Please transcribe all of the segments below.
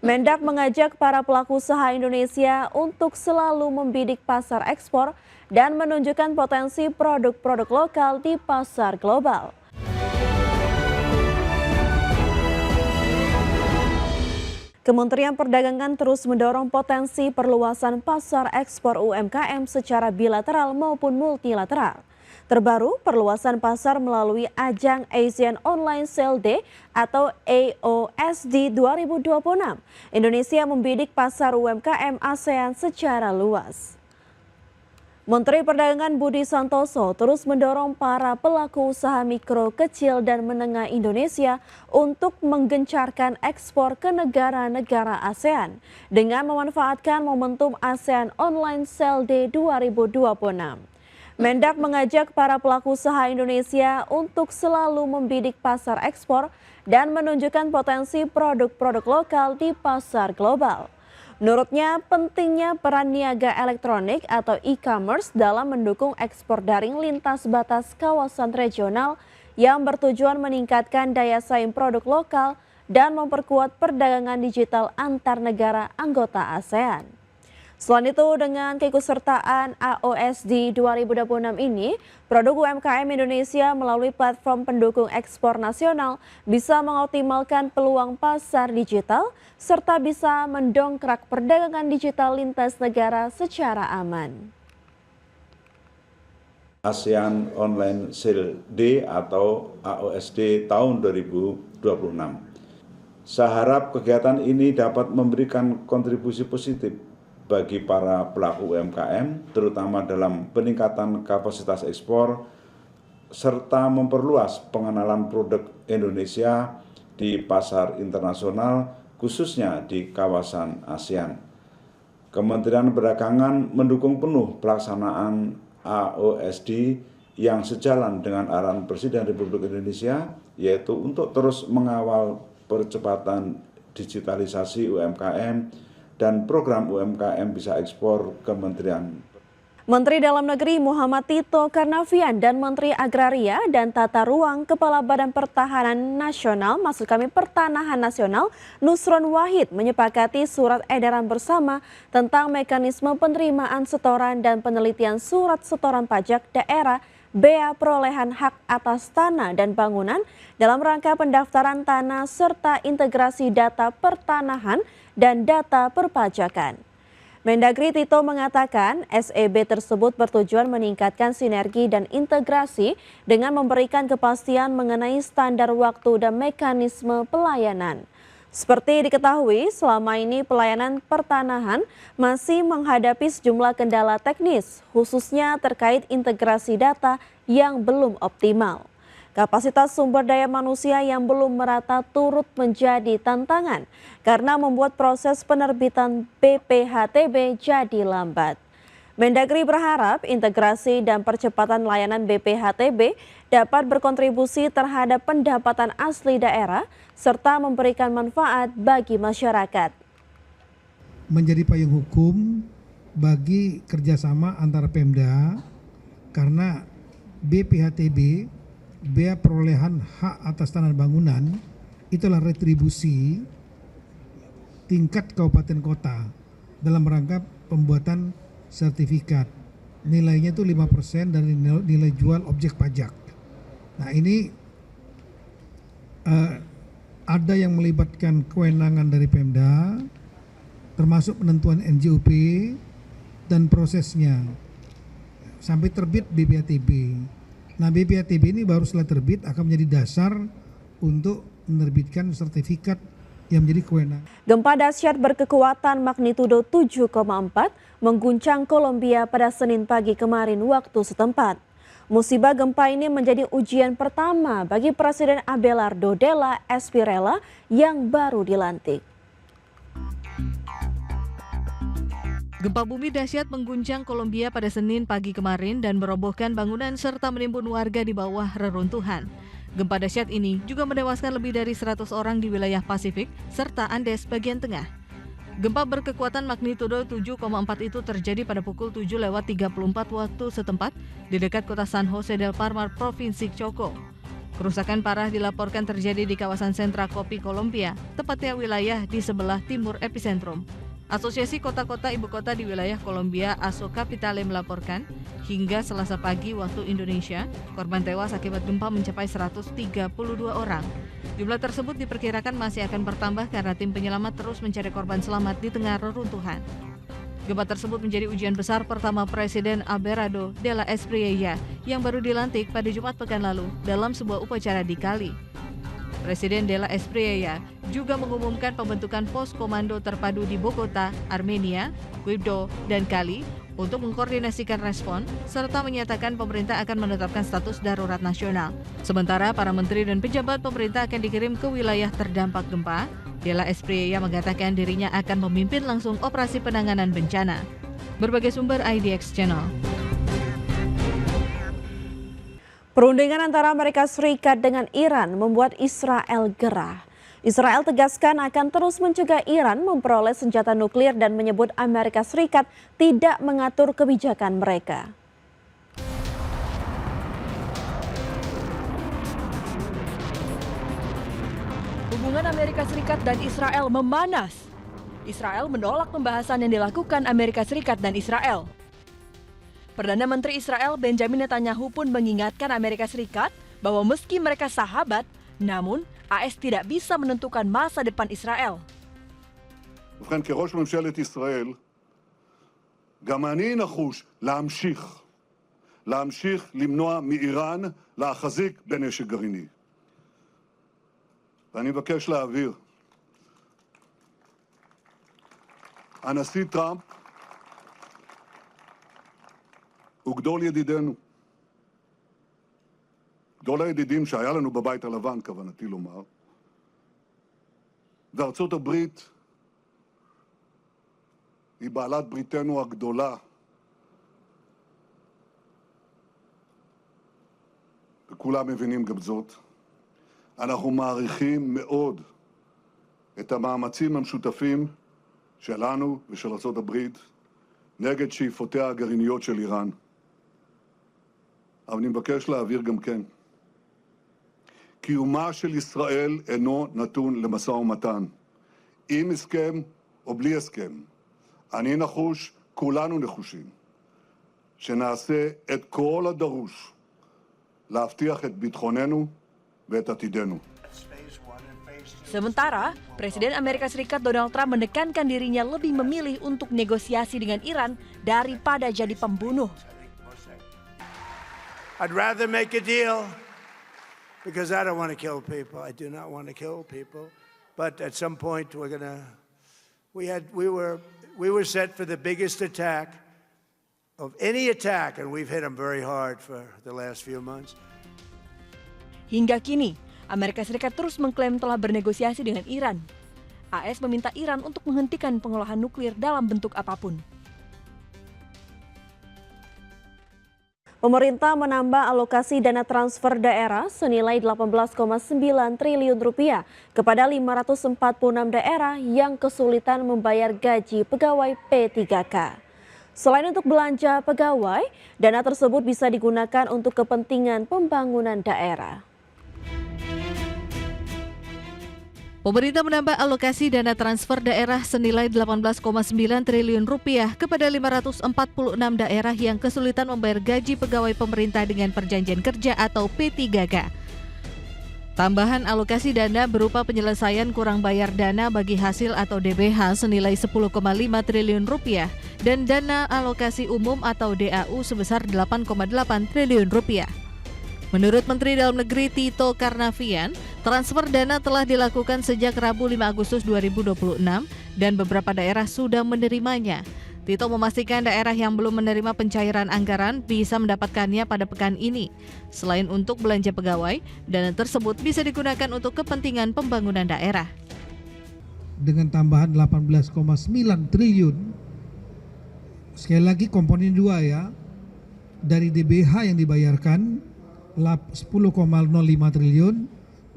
Mendak mengajak para pelaku usaha Indonesia untuk selalu membidik pasar ekspor dan menunjukkan potensi produk-produk lokal di pasar global. Kementerian Perdagangan terus mendorong potensi perluasan pasar ekspor UMKM secara bilateral maupun multilateral. Terbaru, perluasan pasar melalui ajang Asian Online Sale Day atau AOSD 2026. Indonesia membidik pasar UMKM ASEAN secara luas. Menteri Perdagangan Budi Santoso terus mendorong para pelaku usaha mikro, kecil, dan menengah Indonesia untuk menggencarkan ekspor ke negara-negara ASEAN dengan memanfaatkan momentum ASEAN Online Sale Day 2026. Mendak mengajak para pelaku usaha Indonesia untuk selalu membidik pasar ekspor dan menunjukkan potensi produk-produk lokal di pasar global. Menurutnya, pentingnya peran niaga elektronik atau e-commerce dalam mendukung ekspor daring lintas batas kawasan regional yang bertujuan meningkatkan daya saing produk lokal dan memperkuat perdagangan digital antar negara anggota ASEAN. Selain itu, dengan keikutsertaan AOSD 2026 ini, produk UMKM Indonesia melalui platform pendukung ekspor nasional bisa mengoptimalkan peluang pasar digital serta bisa mendongkrak perdagangan digital lintas negara secara aman. ASEAN Online Sale Day atau AOSD tahun 2026. Saya harap kegiatan ini dapat memberikan kontribusi positif bagi para pelaku UMKM, terutama dalam peningkatan kapasitas ekspor, serta memperluas pengenalan produk Indonesia di pasar internasional, khususnya di kawasan ASEAN. Kementerian Perdagangan mendukung penuh pelaksanaan AOSD yang sejalan dengan arahan Presiden Republik Indonesia, yaitu untuk terus mengawal percepatan digitalisasi UMKM dan program UMKM bisa ekspor Kementerian. Menteri Dalam Negeri Muhammad Tito Karnavian dan Menteri Agraria dan Tata Ruang Kepala Badan Pertahanan Nasional, Pertanahan Nasional, Nusron Wahid menyepakati surat edaran bersama tentang mekanisme penerimaan setoran dan penelitian surat setoran pajak daerah bea perolehan hak atas tanah dan bangunan dalam rangka pendaftaran tanah serta integrasi data pertanahan dan data perpajakan. Mendagri Tito mengatakan SEB tersebut bertujuan meningkatkan sinergi dan integrasi dengan memberikan kepastian mengenai standar waktu dan mekanisme pelayanan. Seperti diketahui, selama ini pelayanan pertanahan masih menghadapi sejumlah kendala teknis, khususnya terkait integrasi data yang belum optimal. Kapasitas sumber daya manusia yang belum merata turut menjadi tantangan karena membuat proses penerbitan BPHTB jadi lambat. Mendagri berharap integrasi dan percepatan layanan BPHTB dapat berkontribusi terhadap pendapatan asli daerah serta memberikan manfaat bagi masyarakat. Menjadi payung hukum bagi kerjasama antara Pemda karena BPHTB, bea perolehan hak atas tanah bangunan, itulah retribusi tingkat kabupaten kota dalam rangka pembuatan sertifikat. Nilainya itu 5% dari nilai jual objek pajak. Nah ini ada yang melibatkan kewenangan dari Pemda, termasuk penentuan NJOP dan prosesnya sampai terbit BPHTB. Nah BPHTB ini baru setelah terbit akan menjadi dasar untuk menerbitkan sertifikat yang menjadi kewenangan. Gempa dahsyat berkekuatan magnitudo 7,4 mengguncang Kolombia pada Senin pagi kemarin waktu setempat. Musibah gempa ini menjadi ujian pertama bagi Presiden Abelardo Della Espriella yang baru dilantik. Gempa bumi dahsyat mengguncang Kolombia pada Senin pagi kemarin dan merobohkan bangunan serta menimbun warga di bawah reruntuhan. Gempa dahsyat ini juga menewaskan lebih dari 100 orang di wilayah Pasifik serta Andes bagian tengah. Gempa berkekuatan magnitudo 7,4 itu terjadi pada pukul 7:34 waktu setempat di dekat kota San Jose del Palmar, Provinsi Chocó. Kerusakan parah dilaporkan terjadi di kawasan sentra kopi Kolombia, tepatnya wilayah di sebelah timur epicentrum. Asosiasi Kota-Kota Ibu Kota di wilayah Kolombia, ASO Capitale, melaporkan hingga Selasa pagi waktu Indonesia, korban tewas akibat gempa mencapai 132 orang. Jumlah tersebut diperkirakan masih akan bertambah karena tim penyelamat terus mencari korban selamat di tengah reruntuhan. Gempa tersebut menjadi ujian besar pertama Presiden Abelardo de la Espriella yang baru dilantik pada Jumat pekan lalu dalam sebuah upacara di Cali. Presiden de la Espriella juga mengumumkan pembentukan pos komando terpadu di Bogota, Armenia, Quibdó, dan Cali untuk mengkoordinasikan respon serta menyatakan pemerintah akan menetapkan status darurat nasional. Sementara para menteri dan pejabat pemerintah akan dikirim ke wilayah terdampak gempa. De la Espriella mengatakan dirinya akan memimpin langsung operasi penanganan bencana. Berbagai sumber IDX Channel. Perundingan antara Amerika Serikat dengan Iran membuat Israel gerah. Israel tegaskan akan terus mencegah Iran memperoleh senjata nuklir dan menyebut Amerika Serikat tidak mengatur kebijakan mereka. Hubungan Amerika Serikat dan Israel memanas. Israel menolak pembahasan yang dilakukan Amerika Serikat dan Israel. Perdana Menteri Israel Benjamin Netanyahu pun mengingatkan Amerika Serikat bahwa meski mereka sahabat, namun AS tidak bisa menentukan masa depan Israel. ובכן, כראש ממשלת ישראל, גם אני נחוש להמשיך למנוע מאיראן להחזיק בנשק גרעיני. ואני מבקש להבהיר, הנשיא טראמפ הוא גדול ידידינו. גדול הידידים שהיה לנו בבית הלבן, כוונתי לומר, וארצות הברית היא בעלת בריתנו הגדולה, וכולם מבינים גם זאת. אנחנו מעריכים מאוד את המאמצים המשותפים שלנו ושל ארצות הברית נגד שאיפותיה הגרעיניות של איראן. אבל אני מבקש להבהיר גם כן, קיומה של ישראל אינו נתון למשא ומתן. עם הסכם או בלי הסכם. אני נחוש, כולנו נחושים, שנעשה את כל הדרוש להבטיח את ביטחוננו ואת עתידנו. Sementara, Presiden Amerika Serikat Donald Trump menekankan dirinya lebih memilih untuk negosiasi dengan Iran daripada jadi pembunuh. I'd rather make a deal because I don't want to kill people. I do not want to kill people. But at some point we were set for the biggest attack of any attack, and we've hit them very hard for the last few months. Hingga kini, Amerika Serikat terus mengklaim telah bernegosiasi dengan Iran. AS meminta Iran untuk menghentikan pengolahan nuklir dalam bentuk apapun. Pemerintah menambah alokasi dana transfer daerah senilai 18,9 triliun rupiah kepada 546 daerah yang kesulitan membayar gaji pegawai P3K. Selain untuk belanja pegawai, dana tersebut bisa digunakan untuk kepentingan pembangunan daerah. Pemerintah menambah alokasi dana transfer daerah senilai 18,9 triliun rupiah kepada 546 daerah yang kesulitan membayar gaji pegawai pemerintah dengan perjanjian kerja atau P3K. Tambahan alokasi dana berupa penyelesaian kurang bayar dana bagi hasil atau DBH senilai 10,5 triliun rupiah dan dana alokasi umum atau DAU sebesar 8,8 triliun rupiah. Menurut Menteri Dalam Negeri Tito Karnavian, transfer dana telah dilakukan sejak Rabu 5 Agustus 2026 dan beberapa daerah sudah menerimanya. Tito memastikan daerah yang belum menerima pencairan anggaran bisa mendapatkannya pada pekan ini. Selain untuk belanja pegawai, dana tersebut bisa digunakan untuk kepentingan pembangunan daerah. Dengan tambahan 18,9 triliun, sekali lagi komponen 2 ya, dari DBH yang dibayarkan 10,05 triliun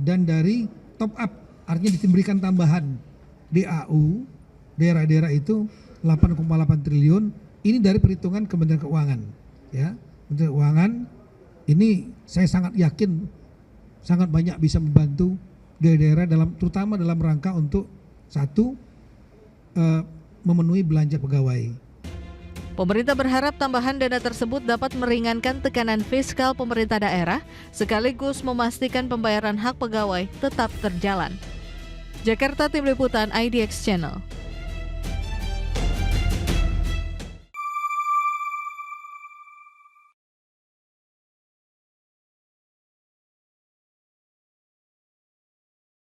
dan dari top up, artinya diberikan tambahan DAU daerah-daerah itu 8,8 triliun. Ini dari perhitungan Kementerian Keuangan ya. Kementerian Keuangan ini saya sangat yakin sangat banyak bisa membantu daerah-daerah terutama dalam rangka untuk satu, memenuhi belanja pegawai. Pemerintah berharap tambahan dana tersebut dapat meringankan tekanan fiskal pemerintah daerah sekaligus memastikan pembayaran hak pegawai tetap terjalan. Jakarta, Tim Liputan IDX Channel.